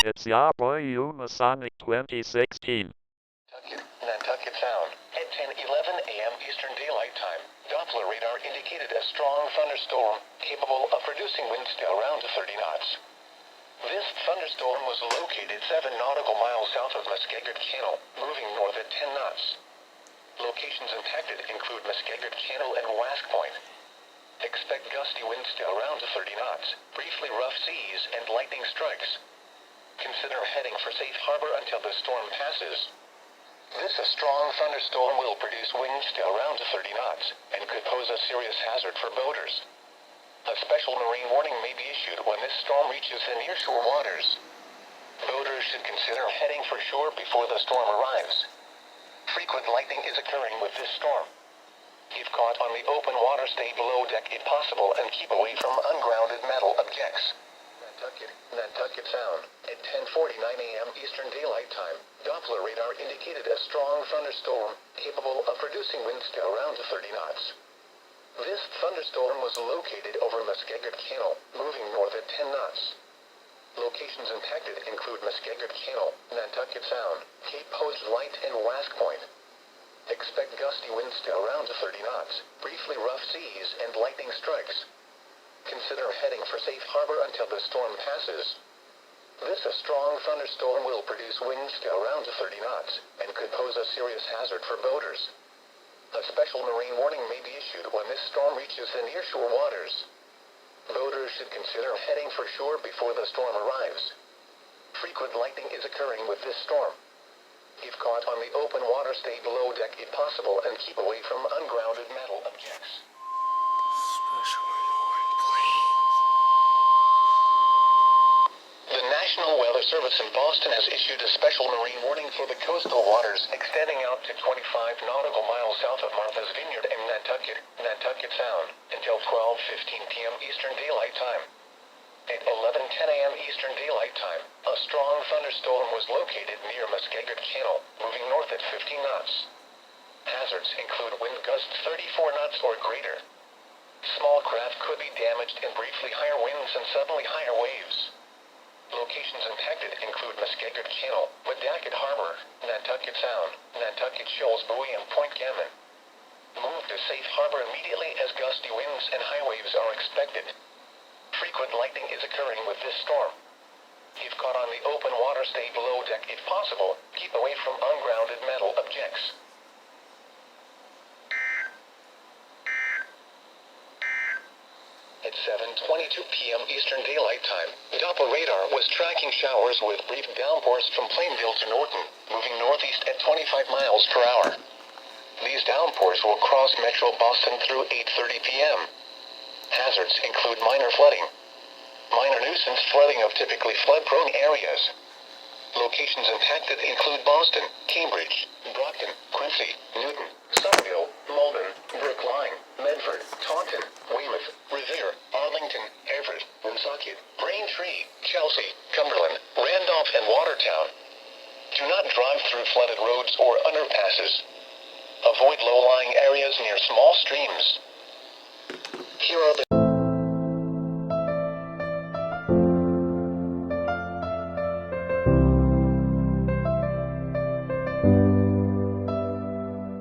It's your boy Masonic 2016. Nantucket Sound. At 10:11 a.m. Eastern Daylight Time, Doppler radar indicated a strong thunderstorm capable of producing winds to around 30 knots. This thunderstorm was located 7 nautical miles south of Muskegee Channel, moving north at 10 knots. Locations impacted include Muskegee Channel and Wask Point. Expect gusty winds to around 30 knots, briefly rough seas, and lightning strikes. Consider heading for safe harbor until the storm passes. This strong thunderstorm will produce winds to around 30 knots and could pose a serious hazard for boaters. A special marine warning may be issued when this storm reaches the nearshore waters. Boaters should consider heading for shore before the storm arrives. Frequent lightning is occurring with this storm. If caught on the open water, stay below deck if possible and keep away from ungrounded metal objects. Nantucket Sound. At 10:49 a.m. Eastern Daylight Time, Doppler radar indicated a strong thunderstorm capable of producing winds to around 30 knots. This thunderstorm was located over Muskegee Channel, moving north at 10 knots. Locations impacted include Muskegee Channel, Nantucket Sound, Cape Hoge Light, and Wask Point. Expect gusty winds to around 30 knots, briefly rough seas, and lightning strikes. Consider heading for safe harbor until the storm passes. This strong thunderstorm will produce winds to around 30 knots and could pose a serious hazard for boaters. A special marine warning may be issued when this storm reaches the nearshore waters. Boaters should consider heading for shore before the storm arrives. Frequent lightning is occurring with this storm. If caught on the open water, stay below deck if possible and keep away from ungrounded metal objects. Special warning, please. The National Weather Service in Boston has issued a special marine warning for the coastal waters extending out to 25 nautical miles south of Martha's Vineyard and Nantucket Sound until 12:15 p.m. Eastern Daylight Time. At 11:10 a.m. Eastern Daylight Time, a strong thunderstorm was located near Muskegee Channel, moving north at 15 knots. Hazards include wind gusts 34 knots or greater. Small craft could be damaged in briefly higher winds and suddenly higher waves. Locations impacted include Muskegee Channel, Wadakit Harbor, Nantucket Sound, Nantucket Shoals Buoy, and Point Gammon. Move to safe harbor immediately as gusty winds and high waves are expected. Frequent lightning is occurring with this storm. If caught on the open water, stay below deck if possible. Keep away from ungrounded metal objects. At 7:22 p.m. Eastern Daylight Time, Doppler radar was tracking showers with brief downpours from Plainville to Norton, moving northeast at 25 miles per hour. These downpours will cross Metro Boston through 8:30 p.m. Hazards include minor flooding, minor nuisance flooding of typically flood-prone areas. Locations impacted include Boston, Cambridge, Brockton, Quincy, Newton, Somerville, Malden, Brookline, Medford, Taunton, Weymouth, Revere, Arlington, Everett, Woonsocket, Braintree, Chelsea, Cumberland, Randolph, and Watertown. Do not drive through flooded roads or underpasses. Avoid low-lying areas near small streams. Here are the